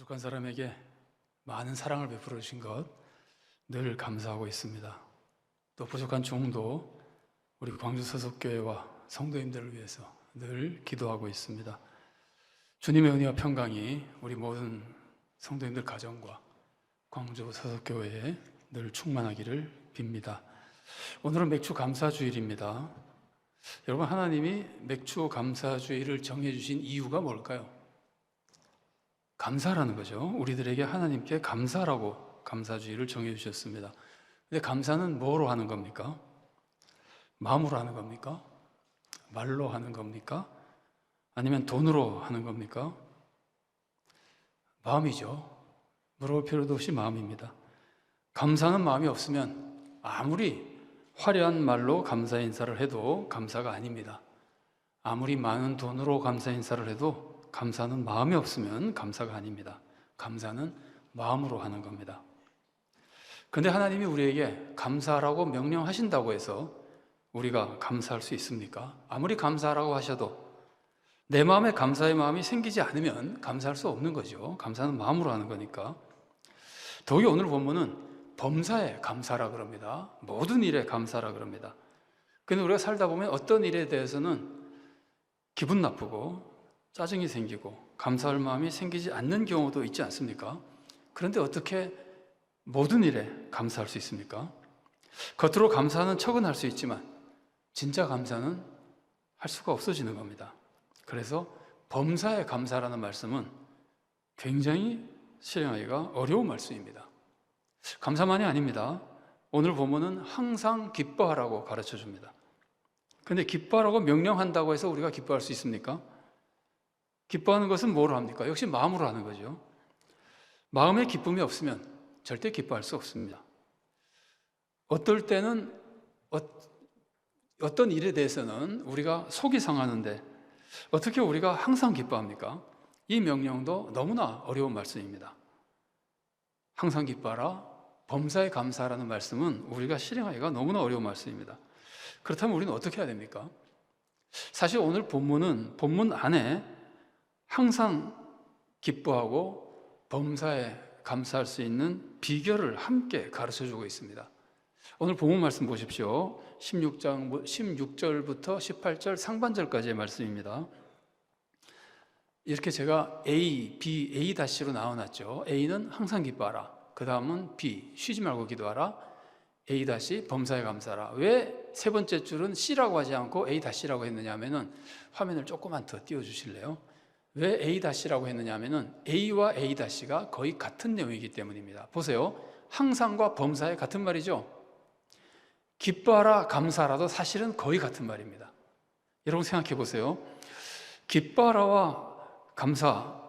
부족한 사람에게 많은 사랑을 베풀어 주신 것 늘 감사하고 있습니다. 또 부족한 종도 우리 광주 서석교회와 성도님들을 위해서 늘 기도하고 있습니다. 주님의 은혜와 평강이 우리 모든 성도님들 가정과 광주 서석교회에 늘 충만하기를 빕니다. 오늘은 맥주 감사주일입니다. 여러분, 하나님이 맥주 감사주일을 정해주신 이유가 뭘까요? 감사라는 거죠. 우리들에게 하나님께 감사라고 감사주일을 정해주셨습니다. 근데 감사는 뭐로 하는 겁니까? 마음으로 하는 겁니까? 말로 하는 겁니까? 아니면 돈으로 하는 겁니까? 마음이죠. 물어볼 필요도 없이 마음입니다. 감사는 마음이 없으면 아무리 화려한 말로 감사 인사를 해도 감사가 아닙니다. 아무리 많은 돈으로 감사 인사를 해도 감사는 마음이 없으면 감사가 아닙니다. 감사는 마음으로 하는 겁니다. 그런데 하나님이 우리에게 감사하라고 명령하신다고 해서 우리가 감사할 수 있습니까? 아무리 감사하라고 하셔도 내 마음에 감사의 마음이 생기지 않으면 감사할 수 없는 거죠. 감사는 마음으로 하는 거니까. 더욱이 오늘 본문은 범사에 감사라 그럽니다. 모든 일에 감사라 그럽니다. 근데 우리가 살다 보면 어떤 일에 대해서는 기분 나쁘고 짜증이 생기고 감사할 마음이 생기지 않는 경우도 있지 않습니까? 그런데 어떻게 모든 일에 감사할 수 있습니까? 겉으로 감사하는 척은 할 수 있지만 진짜 감사는 할 수가 없어지는 겁니다. 그래서 범사에 감사라는 말씀은 굉장히 실행하기가 어려운 말씀입니다. 감사만이 아닙니다. 오늘 본문은 항상 기뻐하라고 가르쳐 줍니다. 그런데 기뻐하라고 명령한다고 해서 우리가 기뻐할 수 있습니까? 기뻐하는 것은 뭐로 합니까? 역시 마음으로 하는 거죠. 마음에 기쁨이 없으면 절대 기뻐할 수 없습니다. 어떨 때는 어떤 일에 대해서는 우리가 속이 상하는데 어떻게 우리가 항상 기뻐합니까? 이 명령도 너무나 어려운 말씀입니다. 항상 기뻐하라, 범사에 감사하라는 말씀은 우리가 실행하기가 너무나 어려운 말씀입니다. 그렇다면 우리는 어떻게 해야 됩니까? 사실 오늘 본문은 본문 안에 항상 기뻐하고 범사에 감사할 수 있는 비결을 함께 가르쳐주고 있습니다. 오늘 본문 말씀 보십시오. 16절부터 18절 상반절까지의 말씀입니다. 이렇게 제가 A, B, A-로 나눠놨죠. A는 항상 기뻐하라. 그 다음은 B, 쉬지 말고 기도하라. A- 범사에 감사하라. 왜 세 번째 줄은 C라고 하지 않고 A-라고 했느냐 하면은 화면을 조금만 더 띄워주실래요? 왜 A-라고 했느냐 하면은 A와 A-가 거의 같은 내용이기 때문입니다. 보세요. 항상과 범사에 같은 말이죠. 기뻐하라, 감사하라도 사실은 거의 같은 말입니다. 여러분 생각해 보세요. 기뻐하라와 감사,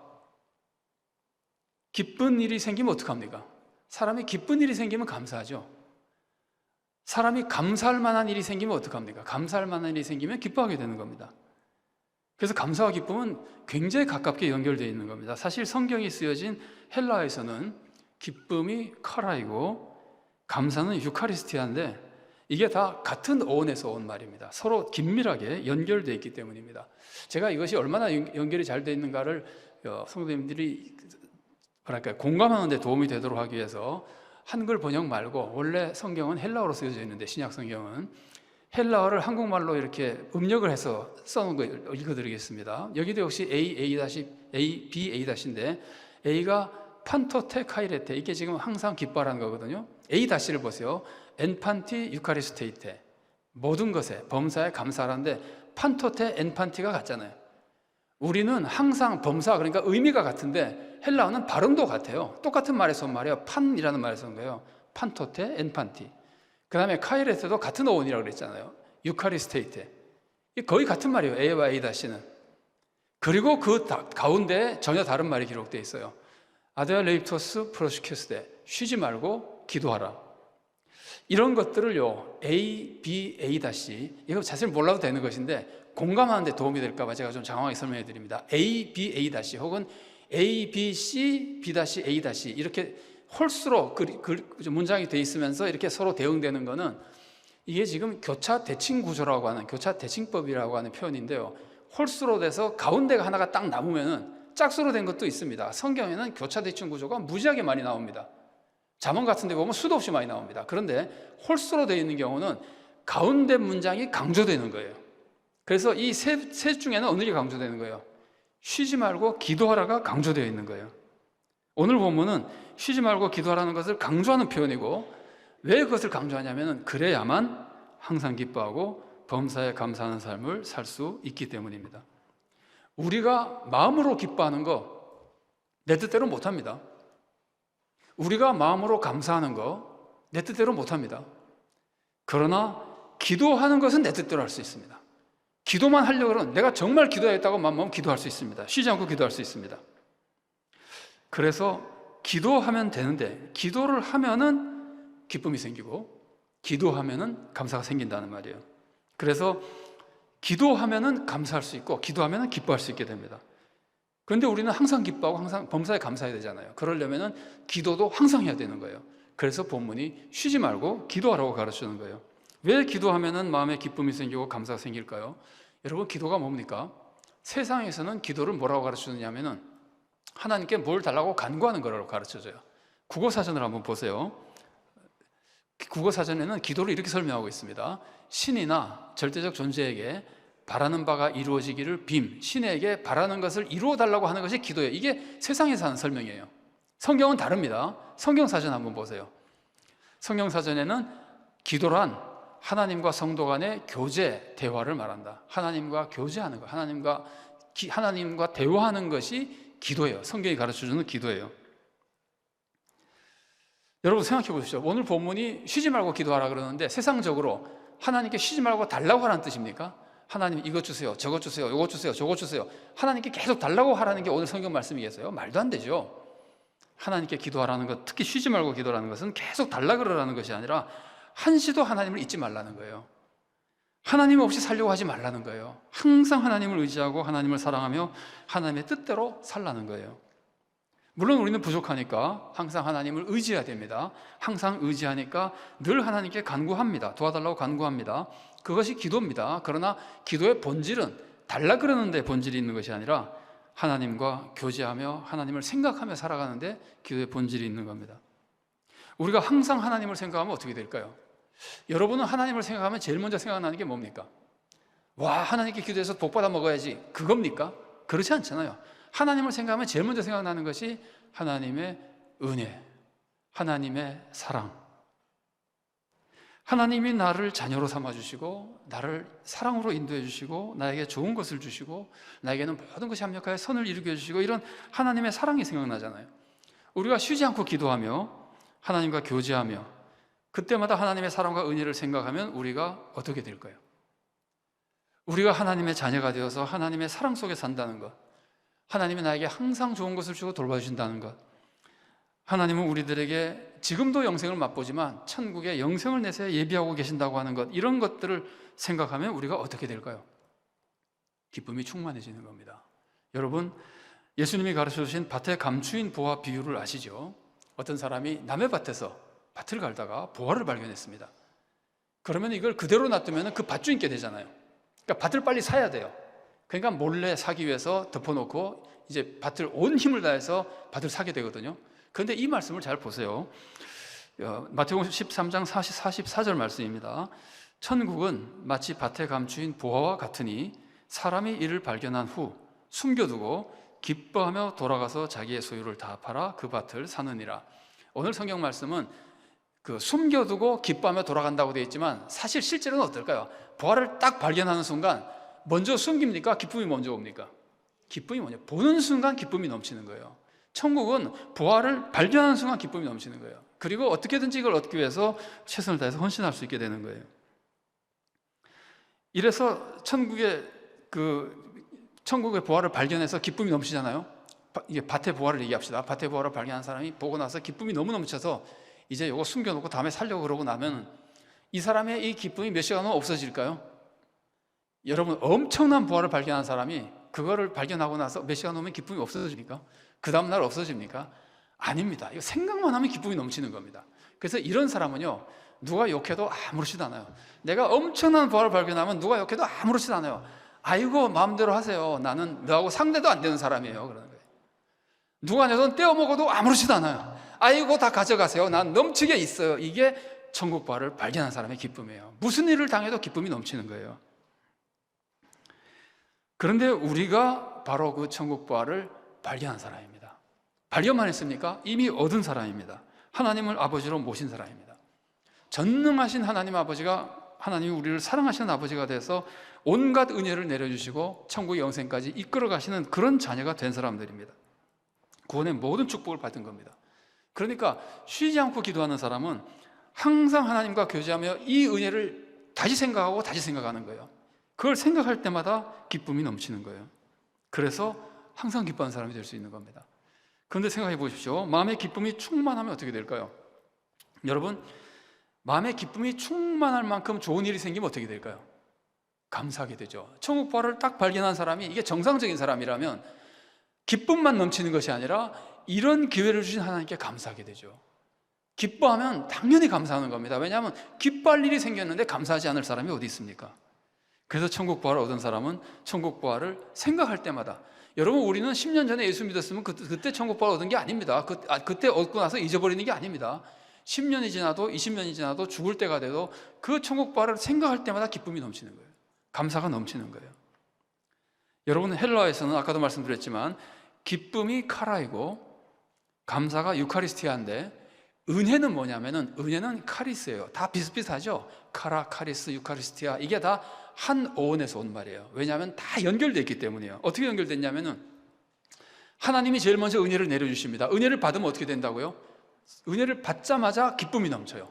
기쁜 일이 생기면 어떡합니까? 사람이 기쁜 일이 생기면 감사하죠. 사람이 감사할 만한 일이 생기면 어떡합니까? 감사할 만한 일이 생기면 기뻐하게 되는 겁니다. 그래서 감사와 기쁨은 굉장히 가깝게 연결되어 있는 겁니다. 사실 성경이 쓰여진 헬라어에서는 기쁨이 카라이고 감사는 유카리스티아인데 이게 다 같은 어원에서 온 말입니다. 서로 긴밀하게 연결되어 있기 때문입니다. 제가 이것이 얼마나 연결이 잘 되어 있는가를 성도님들이 공감하는 데 도움이 되도록 하기 위해서 한글 번역 말고 원래 성경은 헬라어로 쓰여져 있는데 신약 성경은 헬라어를 한국말로 이렇게 음력을 해서 써놓은 거 읽어드리겠습니다. 여기도 역시 A, B, A-인데 A가 판토테 카이레테, 이게 지금 항상 기뻐하라는 거거든요. A-를 보세요. 엔판티 유카리스테이테, 모든 것에 범사에 감사하라는데 판토테 엔판티가 같잖아요. 우리는 항상 범사, 그러니까 의미가 같은데 헬라어는 발음도 같아요. 똑같은 말에서 온 말이에요. 판이라는 말에서 온 거예요. 판토테 엔판티. 그 다음에 카이레트도 같은 어원이라고 그랬잖아요. 유카리스테이테. 거의 같은 말이에요. A와 A-는. 그리고 그 가운데 전혀 다른 말이 기록되어 있어요. 아데아 레이프토스 프로시큐스데, 쉬지 말고 기도하라. 이런 것들을요, A, B, A-, 이거 자세히 몰라도 되는 것인데 공감하는 데 도움이 될까 봐 제가 좀 장황하게 설명해 드립니다. A, B, A- 혹은 A, B, C, B-, A- 이렇게 홀수로 문장이 되어 있으면서 이렇게 서로 대응되는 거는 이게 지금 교차 대칭 구조라고 하는, 교차 대칭법이라고 하는 표현인데요. 홀수로 돼서 가운데가 하나가 딱 남으면은 짝수로 된 것도 있습니다. 성경에는 교차대칭 구조가 무지하게 많이 나옵니다. 잠언 같은 데 보면 수도 없이 많이 나옵니다. 그런데 홀수로 되어 있는 경우는 가운데 문장이 강조되는 거예요. 그래서 이 셋 중에는 어느 게 강조되는 거예요? 쉬지 말고 기도하라가 강조되어 있는 거예요. 오늘 본문은 쉬지 말고 기도하라는 것을 강조하는 표현이고, 왜 그것을 강조하냐면 그래야만 항상 기뻐하고 범사에 감사하는 삶을 살 수 있기 때문입니다. 우리가 마음으로 기뻐하는 거 내 뜻대로 못합니다. 우리가 마음으로 감사하는 거 내 뜻대로 못합니다. 그러나 기도하는 것은 내 뜻대로 할 수 있습니다. 기도만 하려고 그러면 내가 정말 기도하겠다고 마음먹으면 기도할 수 있습니다. 쉬지 않고 기도할 수 있습니다. 그래서 기도하면 되는데, 기도를 하면은 기쁨이 생기고 기도하면은 감사가 생긴다는 말이에요. 그래서 기도하면은 감사할 수 있고 기도하면은 기뻐할 수 있게 됩니다. 그런데 우리는 항상 기뻐하고 항상 범사에 감사해야 되잖아요. 그러려면은 기도도 항상 해야 되는 거예요. 그래서 본문이 쉬지 말고 기도하라고 가르치는 거예요. 왜 기도하면은 마음에 기쁨이 생기고 감사가 생길까요? 여러분, 기도가 뭡니까? 세상에서는 기도를 뭐라고 가르치느냐면은 하나님께 뭘 달라고 간구하는 거라고 가르쳐줘요. 국어사전을 한번 보세요. 국어사전에는 기도를 이렇게 설명하고 있습니다. 신이나 절대적 존재에게 바라는 바가 이루어지기를 신에게 바라는 것을 이루어 달라고 하는 것이 기도예요. 이게 세상에서 하는 설명이에요. 성경은 다릅니다. 성경사전 한번 보세요. 성경사전에는 기도란 하나님과 성도 간의 교제, 대화를 말한다. 하나님과 교제하는 것, 하나님과 대화하는 것이 기도예요. 성경이 가르쳐주는 기도예요. 여러분 생각해 보십시오. 오늘 본문이 쉬지 말고 기도하라 그러는데 세상적으로 하나님께 쉬지 말고 달라고 하라는 뜻입니까? 하나님 이것 주세요, 저것 주세요, 이것 주세요, 저것 주세요. 하나님께 계속 달라고 하라는 게 오늘 성경 말씀이겠어요? 말도 안 되죠. 하나님께 기도하라는 것, 특히 쉬지 말고 기도하라는 것은 계속 달라 그러라는 것이 아니라 한시도 하나님을 잊지 말라는 거예요. 하나님 없이 살려고 하지 말라는 거예요. 항상 하나님을 의지하고 하나님을 사랑하며 하나님의 뜻대로 살라는 거예요. 물론 우리는 부족하니까 항상 하나님을 의지해야 됩니다. 항상 의지하니까 늘 하나님께 간구합니다. 도와달라고 간구합니다. 그것이 기도입니다. 그러나 기도의 본질은 달라 그러는 데 본질이 있는 것이 아니라 하나님과 교제하며 하나님을 생각하며 살아가는데 기도의 본질이 있는 겁니다. 우리가 항상 하나님을 생각하면 어떻게 될까요? 여러분은 하나님을 생각하면 제일 먼저 생각나는 게 뭡니까? 와, 하나님께 기도해서 복 받아 먹어야지, 그겁니까? 그렇지 않잖아요. 하나님을 생각하면 제일 먼저 생각나는 것이 하나님의 은혜, 하나님의 사랑. 하나님이 나를 자녀로 삼아주시고 나를 사랑으로 인도해 주시고 나에게 좋은 것을 주시고 나에게는 모든 것이 합력하여 선을 이루게 해주시고, 이런 하나님의 사랑이 생각나잖아요. 우리가 쉬지 않고 기도하며 하나님과 교제하며 그때마다 하나님의 사랑과 은혜를 생각하면 우리가 어떻게 될까요? 우리가 하나님의 자녀가 되어서 하나님의 사랑 속에 산다는 것, 하나님이 나에게 항상 좋은 것을 주고 돌봐주신다는 것, 하나님은 우리들에게 지금도 영생을 맛보지만 천국에 영생을 내세워 예비하고 계신다고 하는 것, 이런 것들을 생각하면 우리가 어떻게 될까요? 기쁨이 충만해지는 겁니다. 여러분, 예수님이 가르쳐주신 밭에 감추인 보화 비유를 아시죠? 어떤 사람이 남의 밭에서 밭을 갈다가 보화를 발견했습니다. 그러면 이걸 그대로 놔두면 그 밭주인께 되잖아요. 그러니까 밭을 빨리 사야 돼요. 그러니까 몰래 사기 위해서 덮어놓고 이제 밭을 온 힘을 다해서 밭을 사게 되거든요. 그런데 이 말씀을 잘 보세요. 마태복음 13장 44절 말씀입니다. 천국은 마치 밭에 감추인 보화와 같으니 사람이 이를 발견한 후 숨겨두고 기뻐하며 돌아가서 자기의 소유를 다 팔아 그 밭을 사느니라. 오늘 성경 말씀은 그 숨겨두고 기뻐하며 돌아간다고 되어 있지만 사실 실제로는 어떨까요? 보화를 딱 발견하는 순간 먼저 숨깁니까? 기쁨이 먼저 옵니까? 기쁨이 먼저, 보는 순간 기쁨이 넘치는 거예요. 천국은 보화를 발견하는 순간 기쁨이 넘치는 거예요. 그리고 어떻게든지 이걸 얻기 위해서 최선을 다해서 헌신할 수 있게 되는 거예요. 이래서 천국의 보화를 발견해서 기쁨이 넘치잖아요. 이게 밭의 보화를 얘기합시다. 밭의 보화를 발견한 사람이 보고 나서 기쁨이 너무 넘쳐서 이제 이거 숨겨놓고 다음에 살려고 그러고 나면 이 사람의 이 기쁨이 몇 시간 후면 없어질까요? 여러분, 엄청난 보화를 발견한 사람이 그거를 발견하고 나서 몇 시간 후면 기쁨이 없어집니까? 그 다음날 없어집니까? 아닙니다. 이거 생각만 하면 기쁨이 넘치는 겁니다. 그래서 이런 사람은요, 누가 욕해도 아무렇지도 않아요. 내가 엄청난 보화를 발견하면 누가 욕해도 아무렇지도 않아요. 아이고 마음대로 하세요. 나는 너하고 상대도 안 되는 사람이에요. 그러는 거예요. 누가 내 돈 떼어 먹어도 아무렇지도 않아요. 아이고 다 가져가세요. 난 넘치게 있어요. 이게 천국 부활을 발견한 사람의 기쁨이에요. 무슨 일을 당해도 기쁨이 넘치는 거예요. 그런데 우리가 바로 그 천국 부활을 발견한 사람입니다. 발견만 했습니까? 이미 얻은 사람입니다. 하나님을 아버지로 모신 사람입니다. 전능하신 하나님 아버지가, 하나님이 우리를 사랑하시는 아버지가 돼서 온갖 은혜를 내려주시고 천국 영생까지 이끌어 가시는 그런 자녀가 된 사람들입니다. 구원의 모든 축복을 받은 겁니다. 그러니까 쉬지 않고 기도하는 사람은 항상 하나님과 교제하며 이 은혜를 다시 생각하고 다시 생각하는 거예요. 그걸 생각할 때마다 기쁨이 넘치는 거예요. 그래서 항상 기뻐하는 사람이 될 수 있는 겁니다. 그런데 생각해 보십시오. 마음의 기쁨이 충만하면 어떻게 될까요? 여러분, 마음의 기쁨이 충만할 만큼 좋은 일이 생기면 어떻게 될까요? 감사하게 되죠. 천국 부활을 딱 발견한 사람이, 이게 정상적인 사람이라면 기쁨만 넘치는 것이 아니라 이런 기회를 주신 하나님께 감사하게 되죠. 기뻐하면 당연히 감사하는 겁니다. 왜냐하면 기뻐할 일이 생겼는데 감사하지 않을 사람이 어디 있습니까? 그래서 천국 부활을 얻은 사람은 천국 부활을 생각할 때마다, 여러분, 우리는 10년 전에 예수 믿었으면 그때 천국 부활을 얻은 게 아닙니다. 그때 얻고 나서 잊어버리는 게 아닙니다. 10년이 지나도 20년이 지나도 죽을 때가 돼도 그 천국 부활을 생각할 때마다 기쁨이 넘치는 거예요. 감사가 넘치는 거예요. 여러분, 헬라어에서는 아까도 말씀드렸지만 기쁨이 카라이고 감사가 유카리스티아인데, 은혜는 뭐냐면은, 은혜는 카리스예요. 다 비슷비슷하죠. 카라, 카리스, 유카리스티아, 이게 다 한 어원에서 온 말이에요. 왜냐하면 다 연결되어 있기 때문이에요. 어떻게 연결됐냐면은, 하나님이 제일 먼저 은혜를 내려주십니다. 은혜를 받으면 어떻게 된다고요? 은혜를 받자마자 기쁨이 넘쳐요.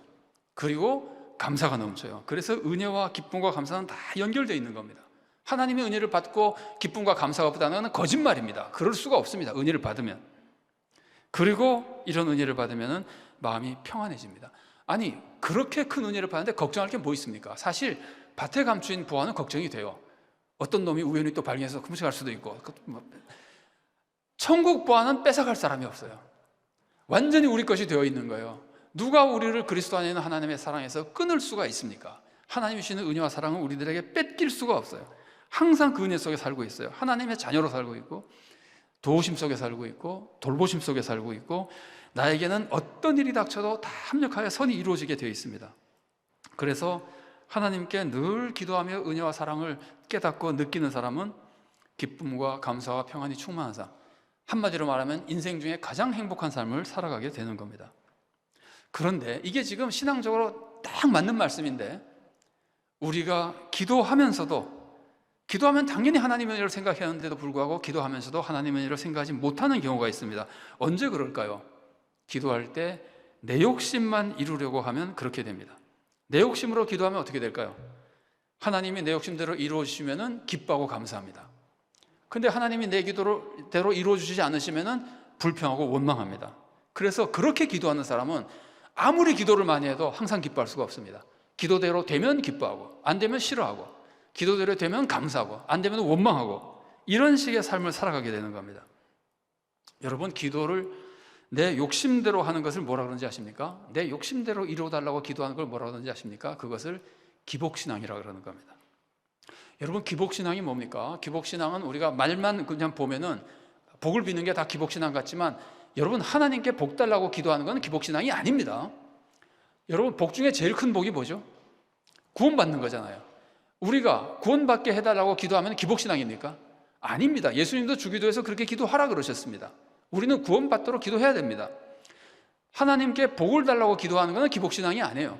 그리고 감사가 넘쳐요. 그래서 은혜와 기쁨과 감사는 다 연결되어 있는 겁니다. 하나님의 은혜를 받고 기쁨과 감사가 없다는 건 거짓말입니다. 그럴 수가 없습니다. 은혜를 받으면. 그리고 이런 은혜를 받으면 마음이 평안해집니다. 아니, 그렇게 큰 은혜를 받는데 걱정할 게 뭐 있습니까? 사실 밭에 감추인 부화는 걱정이 돼요. 어떤 놈이 우연히 또 발견해서 훔쳐갈 수도 있고. 천국 부화는 뺏어갈 사람이 없어요. 완전히 우리 것이 되어 있는 거예요. 누가 우리를 그리스도 안에 있는 하나님의 사랑에서 끊을 수가 있습니까? 하나님이 주시는 은혜와 사랑은 우리들에게 뺏길 수가 없어요. 항상 그 은혜 속에 살고 있어요. 하나님의 자녀로 살고 있고, 도우심 속에 살고 있고, 돌보심 속에 살고 있고, 나에게는 어떤 일이 닥쳐도 다 합력하여 선이 이루어지게 되어 있습니다. 그래서 하나님께 늘 기도하며 은혜와 사랑을 깨닫고 느끼는 사람은 기쁨과 감사와 평안이 충만한 사람, 한마디로 말하면 인생 중에 가장 행복한 삶을 살아가게 되는 겁니다. 그런데 이게 지금 신앙적으로 딱 맞는 말씀인데, 우리가 기도하면 당연히 하나님의 은혜를 생각했는데도 불구하고 기도하면서도 하나님의 은혜를 생각하지 못하는 경우가 있습니다. 언제 그럴까요? 기도할 때 내 욕심만 이루려고 하면 그렇게 됩니다. 내 욕심으로 기도하면 어떻게 될까요? 하나님이 내 욕심대로 이루어주시면 기뻐하고 감사합니다. 근데 하나님이 내 기도대로 이루어주시지 않으시면 불평하고 원망합니다. 그래서 그렇게 기도하는 사람은 아무리 기도를 많이 해도 항상 기뻐할 수가 없습니다. 기도대로 되면 기뻐하고, 안 되면 싫어하고, 기도대로 되면 감사하고, 안 되면 원망하고, 이런 식의 삶을 살아가게 되는 겁니다. 여러분, 기도를 내 욕심대로 하는 것을 뭐라 그러는지 아십니까? 내 욕심대로 이루어달라고 기도하는 걸 뭐라 그러는지 아십니까? 그것을 기복신앙이라고 그러는 겁니다. 여러분, 기복신앙이 뭡니까? 기복신앙은 우리가 말만 그냥 보면은 복을 비는 게 다 기복신앙 같지만, 여러분, 하나님께 복 달라고 기도하는 건 기복신앙이 아닙니다. 여러분, 복 중에 제일 큰 복이 뭐죠? 구원받는 거잖아요. 우리가 구원받게 해달라고 기도하면 기복신앙입니까? 아닙니다. 예수님도 주기도에서 그렇게 기도하라 그러셨습니다. 우리는 구원받도록 기도해야 됩니다. 하나님께 복을 달라고 기도하는 것은 기복신앙이 아니에요.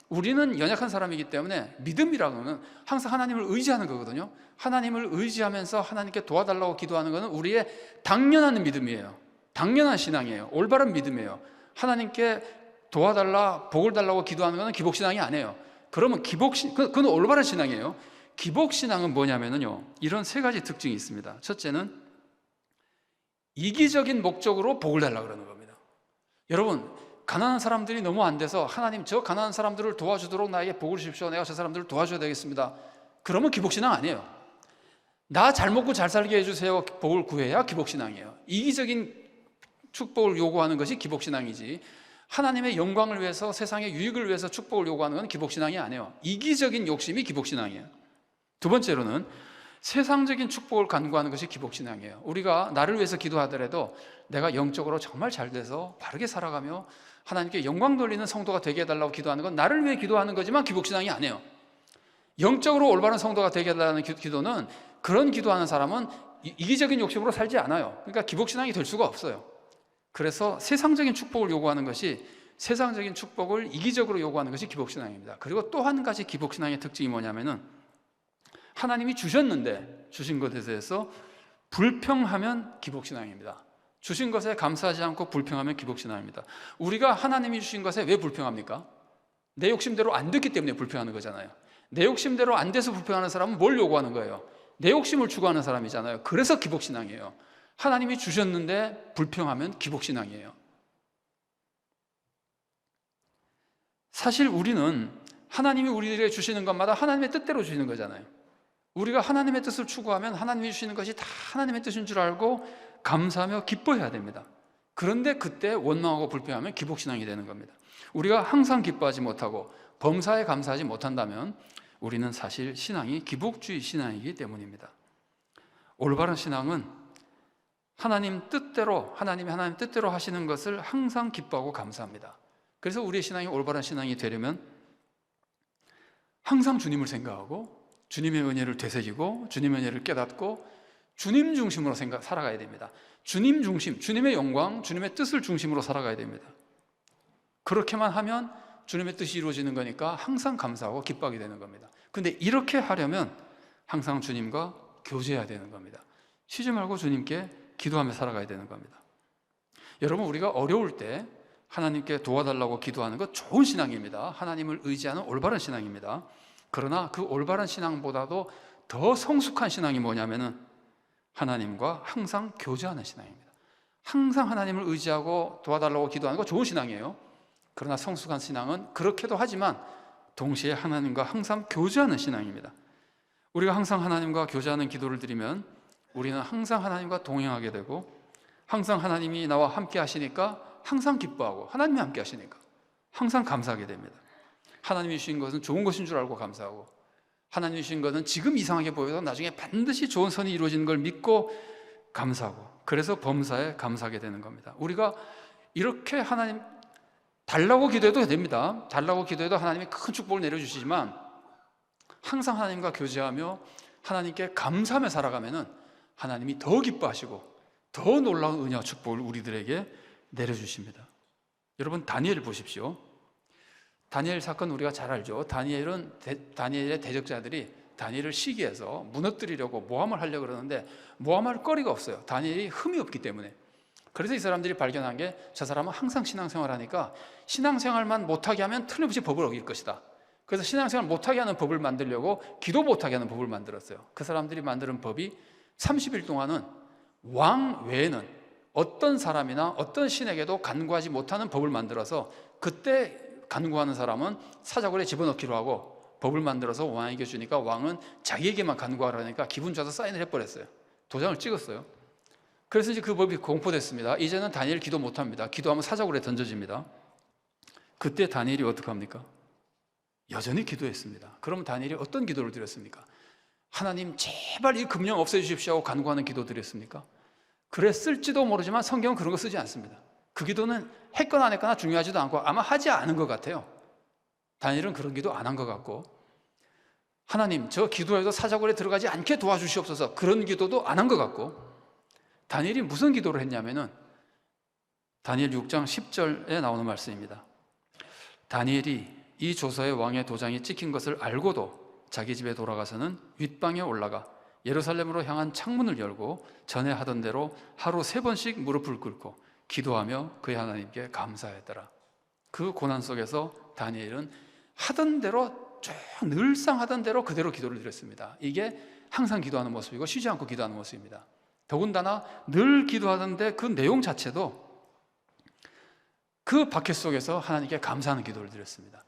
우리는 연약한 사람이기 때문에 믿음이라는 것은 항상 하나님을 의지하는 거거든요. 하나님을 의지하면서 하나님께 도와달라고 기도하는 것은 우리의 당연한 믿음이에요. 당연한 신앙이에요. 올바른 믿음이에요. 하나님께 도와달라, 복을 달라고 기도하는 것은 기복신앙이 아니에요. 그러면 그건 올바른 신앙이에요. 기복신앙은 뭐냐면요, 이런 세 가지 특징이 있습니다. 첫째는 이기적인 목적으로 복을 달라고 그러는 겁니다. 여러분, 가난한 사람들이 너무 안 돼서 하나님, 저 가난한 사람들을 도와주도록 나에게 복을 주십시오. 내가 저 사람들을 도와줘야 되겠습니다. 그러면 기복신앙 아니에요. 나 잘 먹고 잘 살게 해주세요. 복을 구해야 기복신앙이에요. 이기적인 축복을 요구하는 것이 기복신앙이지, 하나님의 영광을 위해서, 세상의 유익을 위해서 축복을 요구하는 건 기복신앙이 아니에요. 이기적인 욕심이 기복신앙이에요. 두 번째로는 세상적인 축복을 간구하는 것이 기복신앙이에요. 우리가 나를 위해서 기도하더라도 내가 영적으로 정말 잘 돼서 바르게 살아가며 하나님께 영광 돌리는 성도가 되게 해달라고 기도하는 건 나를 위해 기도하는 거지만 기복신앙이 아니에요. 영적으로 올바른 성도가 되게 해달라는 기도는, 그런 기도하는 사람은 이기적인 욕심으로 살지 않아요. 그러니까 기복신앙이 될 수가 없어요. 그래서 세상적인 축복을 요구하는 것이, 세상적인 축복을 이기적으로 요구하는 것이 기복신앙입니다. 그리고 또 한 가지 기복신앙의 특징이 뭐냐면은, 하나님이 주셨는데 주신 것에 대해서 불평하면 기복신앙입니다. 주신 것에 감사하지 않고 불평하면 기복신앙입니다. 우리가 하나님이 주신 것에 왜 불평합니까? 내 욕심대로 안 됐기 때문에 불평하는 거잖아요. 내 욕심대로 안 돼서 불평하는 사람은 뭘 요구하는 거예요? 내 욕심을 추구하는 사람이잖아요. 그래서 기복신앙이에요. 하나님이 주셨는데 불평하면 기복신앙이에요. 사실 우리는 하나님이 우리에게 주시는 것마다 하나님의 뜻대로 주시는 거잖아요. 우리가 하나님의 뜻을 추구하면 하나님이 주시는 것이 다 하나님의 뜻인 줄 알고 감사하며 기뻐해야 됩니다. 그런데 그때 원망하고 불평하면 기복신앙이 되는 겁니다. 우리가 항상 기뻐하지 못하고 범사에 감사하지 못한다면 우리는 사실 신앙이 기복주의 신앙이기 때문입니다. 올바른 신앙은 하나님 뜻대로, 하나님 뜻대로 하시는 것을 항상 기뻐하고 감사합니다. 그래서 우리의 신앙이 올바른 신앙이 되려면 항상 주님을 생각하고 주님의 은혜를 되새기고 주님의 은혜를 깨닫고 주님 중심으로 살아가야 됩니다. 주님 중심, 주님의 영광, 주님의 뜻을 중심으로 살아가야 됩니다. 그렇게만 하면 주님의 뜻이 이루어지는 거니까 항상 감사하고 기뻐하게 되는 겁니다. 근데 이렇게 하려면 항상 주님과 교제해야 되는 겁니다. 쉬지 말고 주님께 기도하며 살아가야 되는 겁니다. 여러분, 우리가 어려울 때 하나님께 도와달라고 기도하는 것 좋은 신앙입니다. 하나님을 의지하는 올바른 신앙입니다. 그러나 그 올바른 신앙보다도 더 성숙한 신앙이 뭐냐면은 하나님과 항상 교제하는 신앙입니다. 항상 하나님을 의지하고 도와달라고 기도하는 거 좋은 신앙이에요. 그러나 성숙한 신앙은 그렇게도 하지만 동시에 하나님과 항상 교제하는 신앙입니다. 우리가 항상 하나님과 교제하는 기도를 드리면 우리는 항상 하나님과 동행하게 되고, 항상 하나님이 나와 함께 하시니까 항상 기뻐하고, 하나님이 함께 하시니까 항상 감사하게 됩니다. 하나님이 주신 것은 좋은 것인 줄 알고 감사하고, 하나님이 주신 것은 지금 이상하게 보여도 나중에 반드시 좋은 선이 이루어지는 걸 믿고 감사하고, 그래서 범사에 감사하게 되는 겁니다. 우리가 이렇게 하나님 달라고 기도해도 됩니다. 달라고 기도해도 하나님이 큰 축복을 내려주시지만 항상 하나님과 교제하며 하나님께 감사하며 살아가면은 하나님이 더 기뻐하시고 더 놀라운 은혜와 축복을 우리들에게 내려주십니다. 여러분, 다니엘을 보십시오. 다니엘 사건 우리가 잘 알죠. 다니엘의 대적자들이 다니엘을 시기해서 무너뜨리려고 모함을 하려고 그러는데 모함할 거리가 없어요. 다니엘이 흠이 없기 때문에. 그래서 이 사람들이 발견한 게, 저 사람은 항상 신앙생활하니까 신앙생활만 못하게 하면 틀림없이 법을 어길 것이다. 그래서 신앙생활 못하게 하는 법을 만들려고 기도 못하게 하는 법을 만들었어요. 그 사람들이 만드는 법이 30일 동안은 왕 외에는 어떤 사람이나 어떤 신에게도 간구하지 못하는 법을 만들어서, 그때 간구하는 사람은 사자굴에 집어넣기로 하고 법을 만들어서 왕에게 주니까 왕은 자기에게만 간구하라니까 기분 좋아서 사인을 해버렸어요. 도장을 찍었어요. 그래서 이제 그 법이 공포됐습니다. 이제는 다니엘 기도 못합니다. 기도하면 사자굴에 던져집니다. 그때 다니엘이 어떻게 합니까? 여전히 기도했습니다. 그럼 다니엘이 어떤 기도를 드렸습니까? 하나님, 제발 이 금령 없애주십시오 하고 간구하는 기도 드렸습니까? 그랬을지도 모르지만 성경은 그런 거 쓰지 않습니다. 그 기도는 했거나 안 했거나 중요하지도 않고 아마 하지 않은 것 같아요. 다니엘은 그런 기도 안 한 것 같고, 하나님, 저 기도해도 사자굴에 들어가지 않게 도와주시옵소서, 그런 기도도 안 한 것 같고, 다니엘이 무슨 기도를 했냐면은 다니엘 6장 10절에 나오는 말씀입니다. 다니엘이 이 조서에 왕의 도장이 찍힌 것을 알고도 자기 집에 돌아가서는 윗방에 올라가 예루살렘으로 향한 창문을 열고 전에 하던 대로 하루 3번씩 무릎을 꿇고 기도하며 그의 하나님께 감사했더라. 그 고난 속에서 다니엘은 하던 대로, 늘상 하던 대로 그대로 기도를 드렸습니다. 이게 항상 기도하는 모습이고 쉬지 않고 기도하는 모습입니다. 더군다나 늘 기도하던데 그 내용 자체도 그 박해 속에서 하나님께 감사하는 기도를 드렸습니다.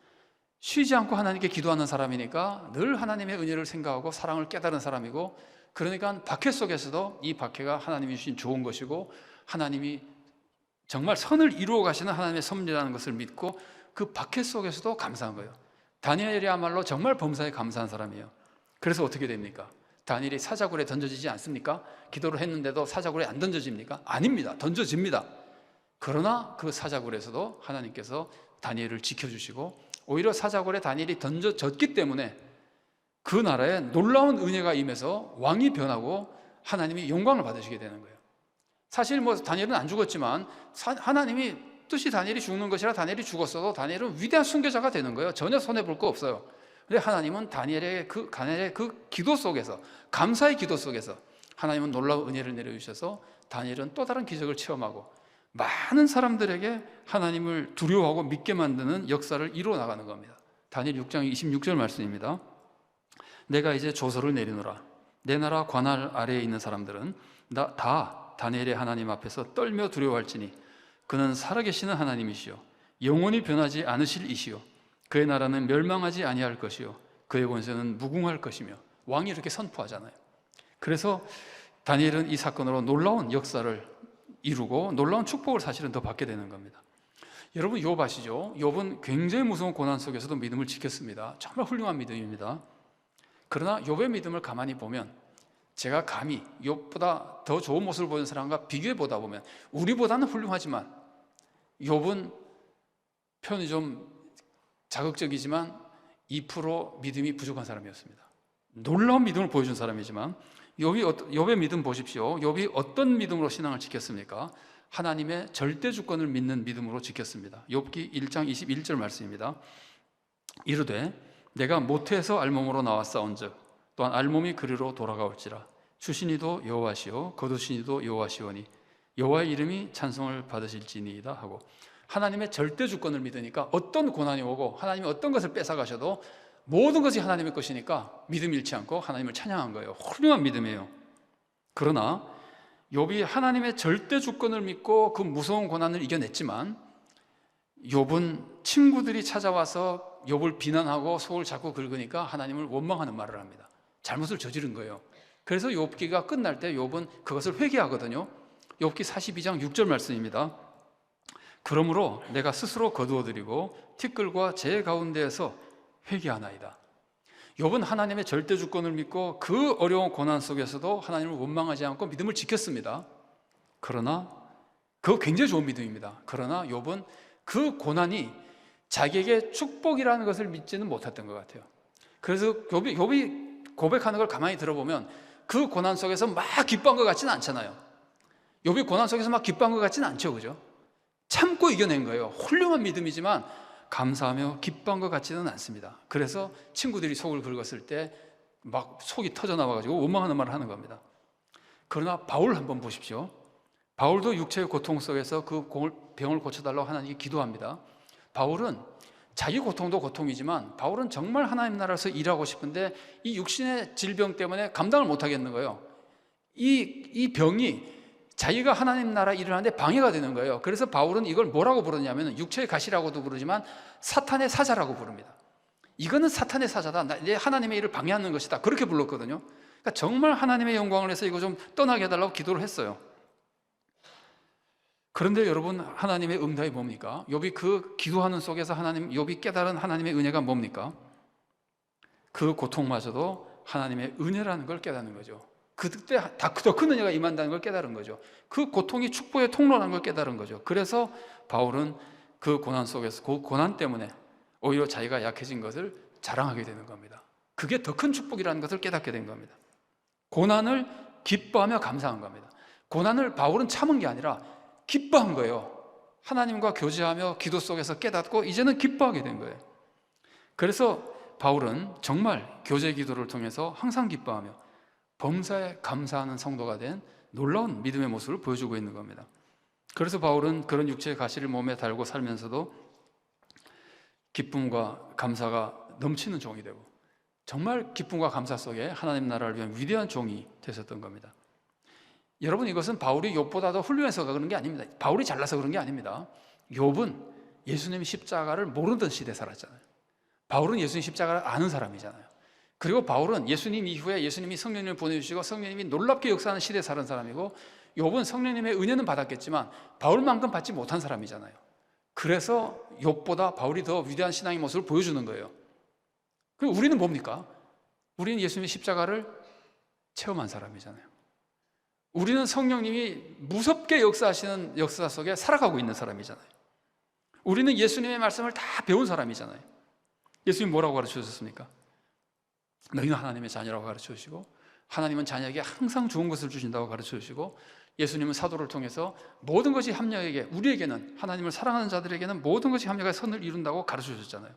쉬지 않고 하나님께 기도하는 사람이니까 늘 하나님의 은혜를 생각하고 사랑을 깨달은 사람이고, 그러니까 박해 속에서도 이 박해가 하나님이 주신 좋은 것이고 하나님이 정말 선을 이루어 가시는 하나님의 섭리라는 것을 믿고 그 박해 속에서도 감사한 거예요. 다니엘이야말로 정말 범사에 감사한 사람이에요. 그래서 어떻게 됩니까? 다니엘이 사자굴에 던져지지 않습니까? 기도를 했는데도 사자굴에 안 던져집니까? 아닙니다. 던져집니다. 그러나 그 사자굴에서도 하나님께서 다니엘을 지켜주시고 오히려 사자굴에 다니엘이 던져졌기 때문에 그 나라에 놀라운 은혜가 임해서 왕이 변하고 하나님이 영광을 받으시게 되는 거예요. 사실 다니엘은 안 죽었지만 하나님이 뜻이 다니엘이 죽는 것이라 다니엘이 죽었어도 다니엘은 위대한 순교자가 되는 거예요. 전혀 손해볼 거 없어요. 근데 하나님은 다니엘의 그 기도 속에서, 감사의 기도 속에서 하나님은 놀라운 은혜를 내려주셔서 다니엘은 또 다른 기적을 체험하고 많은 사람들에게 하나님을 두려워하고 믿게 만드는 역사를 이루어 나가는 겁니다. 다니엘 6장 26절 말씀입니다. 내가 이제 조서를 내리노라. 내 나라 관할 아래에 있는 사람들은 다 다니엘의 하나님 앞에서 떨며 두려워할지니 그는 살아계시는 하나님이시요 영원히 변하지 않으실 이시요 그의 나라는 멸망하지 아니할 것이요 그의 권세는 무궁할 것이며, 왕이 이렇게 선포하잖아요. 그래서 다니엘은 이 사건으로 놀라운 역사를 이루고 놀라운 축복을 사실은 더 받게 되는 겁니다. 여러분, 욥 아시죠? 욥은 굉장히 무서운 고난 속에서도 믿음을 지켰습니다. 정말 훌륭한 믿음입니다. 그러나 욥의 믿음을 가만히 보면, 제가 감히 욥보다 더 좋은 모습을 보는 사람과 비교해 보다 보면 우리보다는 훌륭하지만 욥은 표현이 좀 자극적이지만 2% 믿음이 부족한 사람이었습니다. 놀라운 믿음을 보여준 사람이지만 욥의 믿음 보십시오. 욥이 어떤 믿음으로 신앙을 지켰습니까? 하나님의 절대 주권을 믿는 믿음으로 지켰습니다. 욥기 1장 21절 말씀입니다. 이르되 내가 모태에서 알몸으로 나왔사온즉 또한 알몸이 그리로 돌아가올지라. 주시니도 여호와시요 거두시니도 여호와시오니 여호와의 이름이 찬송을 받으실지니이다 하고, 하나님의 절대 주권을 믿으니까 어떤 고난이 오고 하나님이 어떤 것을 뺏어가셔도 모든 것이 하나님의 것이니까 믿음 잃지 않고 하나님을 찬양한 거예요. 훌륭한 믿음이에요. 그러나 욥이 하나님의 절대 주권을 믿고 그 무서운 고난을 이겨냈지만 욥은 친구들이 찾아와서 욥을 비난하고 속을 자꾸 긁으니까 하나님을 원망하는 말을 합니다. 잘못을 저지른 거예요. 그래서 욥기가 끝날 때 욥은 그것을 회개하거든요. 욥기 42장 6절 말씀입니다. 그러므로 내가 스스로 거두어드리고 티끌과 재 가운데에서 회개하나이다. 욥은 하나님의 절대 주권을 믿고 그 어려운 고난 속에서도 하나님을 원망하지 않고 믿음을 지켰습니다. 그러나 그거 굉장히 좋은 믿음입니다. 그러나 욥은 그 고난이 자기에게 축복이라는 것을 믿지는 못했던 것 같아요. 그래서 욥이 고백하는 걸 가만히 들어보면 그 고난 속에서 막 기뻐한 것 같지는 않잖아요. 욥이 고난 속에서 막 기뻐한 것 같지는 않죠, 그죠? 참고 이겨낸 거예요. 훌륭한 믿음이지만 감사하며 기뻐한 것 같지는 않습니다. 그래서 친구들이 속을 긁었을 때 막 속이 터져 나와가지고 원망하는 말을 하는 겁니다. 그러나 바울 한번 보십시오. 바울도 육체의 고통 속에서 그 병을 고쳐달라고 하나님께 기도합니다. 바울은 자기 고통도 고통이지만 바울은 정말 하나님 나라에서 일하고 싶은데 이 육신의 질병 때문에 감당을 못 하겠는 거예요. 이 병이 자기가 하나님 나라 일을 하는데 방해가 되는 거예요. 그래서 바울은 이걸 뭐라고 부르냐면 육체의 가시라고도 부르지만 사탄의 사자라고 부릅니다. 이거는 사탄의 사자다. 내 하나님의 일을 방해하는 것이다. 그렇게 불렀거든요. 그러니까 정말 하나님의 영광을 해서 이거 좀 떠나게 해달라고 기도를 했어요. 그런데 여러분, 하나님의 응답이 뭡니까? 욥이 그 기도하는 속에서 욥이 깨달은 하나님의 은혜가 뭡니까? 그 고통마저도 하나님의 은혜라는 걸 깨닫는 거죠. 그때 더 큰 은혜가 임한다는 걸 깨달은 거죠. 그 고통이 축복의 통로라는 걸 깨달은 거죠. 그래서 바울은 그 고난 속에서 그 고난 때문에 오히려 자기가 약해진 것을 자랑하게 되는 겁니다. 그게 더 큰 축복이라는 것을 깨닫게 된 겁니다. 고난을 기뻐하며 감사한 겁니다. 고난을 바울은 참은 게 아니라 기뻐한 거예요. 하나님과 교제하며 기도 속에서 깨닫고 이제는 기뻐하게 된 거예요. 그래서 바울은 정말 교제 기도를 통해서 항상 기뻐하며 범사에 감사하는 성도가 된 놀라운 믿음의 모습을 보여주고 있는 겁니다. 그래서 바울은 그런 육체의 가시를 몸에 달고 살면서도 기쁨과 감사가 넘치는 종이 되고 정말 기쁨과 감사 속에 하나님 나라를 위한 위대한 종이 되셨던 겁니다. 여러분, 이것은 바울이 욥보다 더 훌륭해서 그런 게 아닙니다. 바울이 잘나서 그런 게 아닙니다. 욥은 예수님의 십자가를 모르던 시대에 살았잖아요. 바울은 예수님 십자가를 아는 사람이잖아요. 그리고 바울은 예수님 이후에 예수님이 성령님을 보내주시고 성령님이 놀랍게 역사하는 시대에 사는 사람이고, 욥은 성령님의 은혜는 받았겠지만 바울만큼 받지 못한 사람이잖아요. 그래서 욥보다 바울이 더 위대한 신앙의 모습을 보여주는 거예요. 그리고 우리는 뭡니까? 우리는 예수님의 십자가를 체험한 사람이잖아요. 우리는 성령님이 무섭게 역사하시는 역사 속에 살아가고 있는 사람이잖아요. 우리는 예수님의 말씀을 다 배운 사람이잖아요. 예수님 뭐라고 가르쳐 주셨습니까? 너희는 하나님의 자녀라고 가르쳐 주시고, 하나님은 자녀에게 항상 좋은 것을 주신다고 가르쳐 주시고, 예수님은 사도를 통해서 모든 것이 합력에게, 우리에게는, 하나님을 사랑하는 자들에게는 모든 것이 합력하여 선을 이룬다고 가르쳐 주셨잖아요.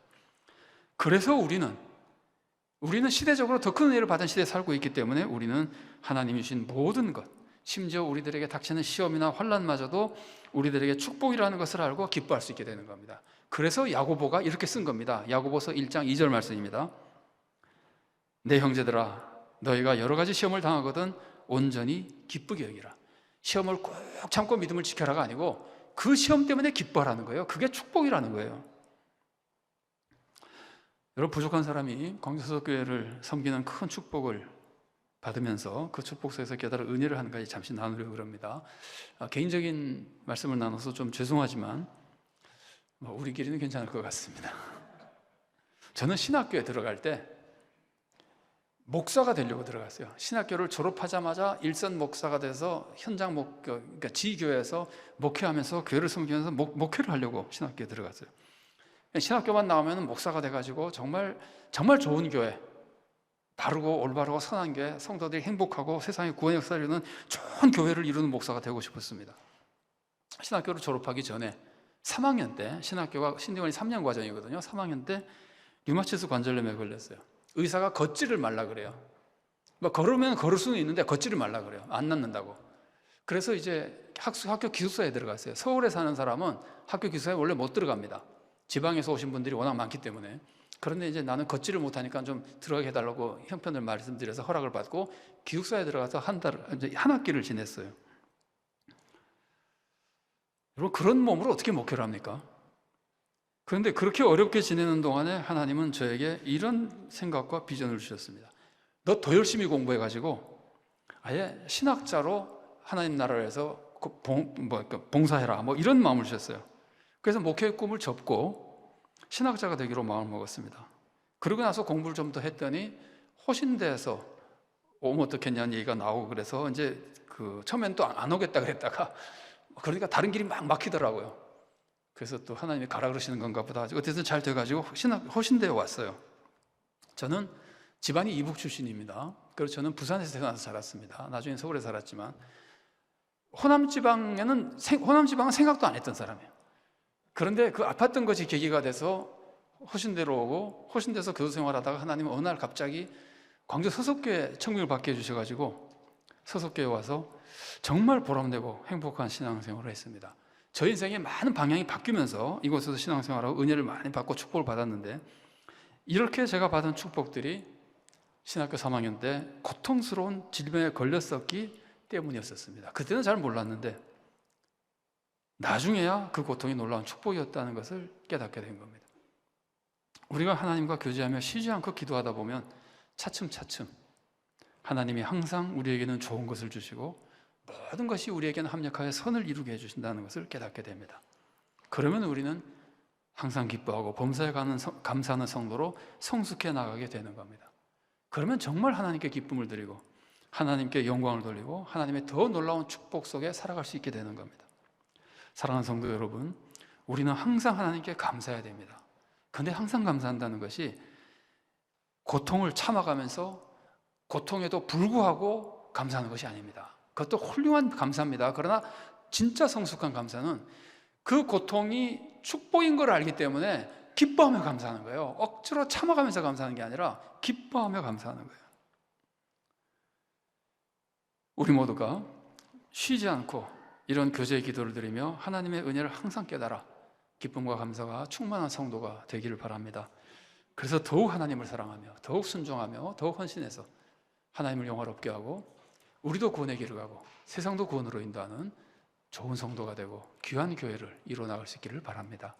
그래서 우리는 시대적으로 더 큰 은혜를 받은 시대에 살고 있기 때문에 우리는 하나님이 주신 모든 것, 심지어 우리들에게 닥치는 시험이나 환난마저도 우리들에게 축복이라는 것을 알고 기뻐할 수 있게 되는 겁니다. 그래서 야고보가 이렇게 쓴 겁니다. 야고보서 1장 2절 말씀입니다. 내 형제들아, 너희가 여러 가지 시험을 당하거든 온전히 기쁘게 여기라. 시험을 꼭 참고 믿음을 지켜라가 아니고 그 시험 때문에 기뻐하라는 거예요. 그게 축복이라는 거예요. 여러분, 부족한 사람이 광주서석교회를 섬기는 큰 축복을 받으면서 그 축복 속에서 깨달은 은혜를 한 가지 잠시 나누려고 합니다. 개인적인 말씀을 나눠서 좀 죄송하지만 우리끼리는 괜찮을 것 같습니다. 저는 신학교에 들어갈 때 목사가 되려고 들어갔어요. 신학교를 졸업하자마자 일선 목사가 돼서 현장 그러니까 지교회에서 목회하면서 교회를 섬기면서 목회를 하려고 신학교에 들어갔어요. 신학교만 나오면 목사가 돼가지고 정말 좋은 교회, 바르고 올바르고 선한 교회, 성도들이 행복하고 세상의 구원 역사를 이루는 좋은 교회를 이루는 목사가 되고 싶었습니다. 신학교를 졸업하기 전에 3학년 때, 신학교가 신대원이 3년 과정이거든요. 3학년 때 류마티스 관절염에 걸렸어요. 의사가 걷지를 말라 그래요. 걸으면 걸을 수는 있는데 걷지를 말라 그래요. 안 낫는다고. 그래서 이제 학교 기숙사에 들어갔어요. 서울에 사는 사람은 학교 기숙사에 원래 못 들어갑니다. 지방에서 오신 분들이 워낙 많기 때문에. 그런데 이제 나는 걷지를 못하니까 좀 들어가게 해달라고 형편을 말씀드려서 허락을 받고 기숙사에 들어가서 한 학기를 지냈어요. 여러분, 그런 몸으로 어떻게 목회를 합니까? 그런데 그렇게 어렵게 지내는 동안에 하나님은 저에게 이런 생각과 비전을 주셨습니다. 너 더 열심히 공부해가지고 아예 신학자로 하나님 나라에서 봉사해라, 이런 마음을 주셨어요. 그래서 목회의 꿈을 접고 신학자가 되기로 마음을 먹었습니다. 그러고 나서 공부를 좀 더 했더니 호신대에서 오면 어떻겠냐는 얘기가 나오고, 그래서 이제 처음엔 또 안 오겠다 그랬다가 그러니까 다른 길이 막 막히더라고요. 그래서 또 하나님이 가라 그러시는 건가 보다. 어쨌든 잘 돼가지고 호신대에 왔어요. 저는 집안이 이북 출신입니다. 그래서 저는 부산에서 태어나서 살았습니다. 나중에 서울에 살았지만 호남지방은 생각도 안 했던 사람이에요. 그런데 그 아팠던 것이 계기가 돼서 호신대로 오고, 호신대에서 교수 생활하다가 하나님은 어느 날 갑자기 광주 서석교회 청명을 받게 해주셔가지고 서석교회에 와서 정말 보람되고 행복한 신앙생활을 했습니다. 저 인생의 많은 방향이 바뀌면서 이곳에서 신앙생활하고 은혜를 많이 받고 축복을 받았는데, 이렇게 제가 받은 축복들이 신학교 3학년 때 고통스러운 질병에 걸렸었기 때문이었습니다. 그때는 잘 몰랐는데 나중에야 그 고통이 놀라운 축복이었다는 것을 깨닫게 된 겁니다. 우리가 하나님과 교제하며 쉬지 않고 기도하다 보면 차츰차츰 하나님이 항상 우리에게는 좋은 것을 주시고 모든 것이 우리에게는 합력하여 선을 이루게 해주신다는 것을 깨닫게 됩니다. 그러면 우리는 항상 기뻐하고 범사에 감사하는 성도로 성숙해 나가게 되는 겁니다. 그러면 정말 하나님께 기쁨을 드리고 하나님께 영광을 돌리고 하나님의 더 놀라운 축복 속에 살아갈 수 있게 되는 겁니다. 사랑하는 성도 여러분, 우리는 항상 하나님께 감사해야 됩니다. 그런데 항상 감사한다는 것이 고통을 참아가면서 고통에도 불구하고 감사하는 것이 아닙니다. 그것도 훌륭한 감사입니다. 그러나 진짜 성숙한 감사는 그 고통이 축복인 걸 알기 때문에 기뻐하며 감사하는 거예요. 억지로 참아가면서 감사하는 게 아니라 기뻐하며 감사하는 거예요. 우리 모두가 쉬지 않고 이런 교제의 기도를 드리며 하나님의 은혜를 항상 깨달아 기쁨과 감사가 충만한 성도가 되기를 바랍니다. 그래서 더욱 하나님을 사랑하며 더욱 순종하며 더욱 헌신해서 하나님을 영화롭게 하고 우리도 구원의 길을 가고 세상도 구원으로 인도하는 좋은 성도가 되고 귀한 교회를 이루어 나갈 수 있기를 바랍니다.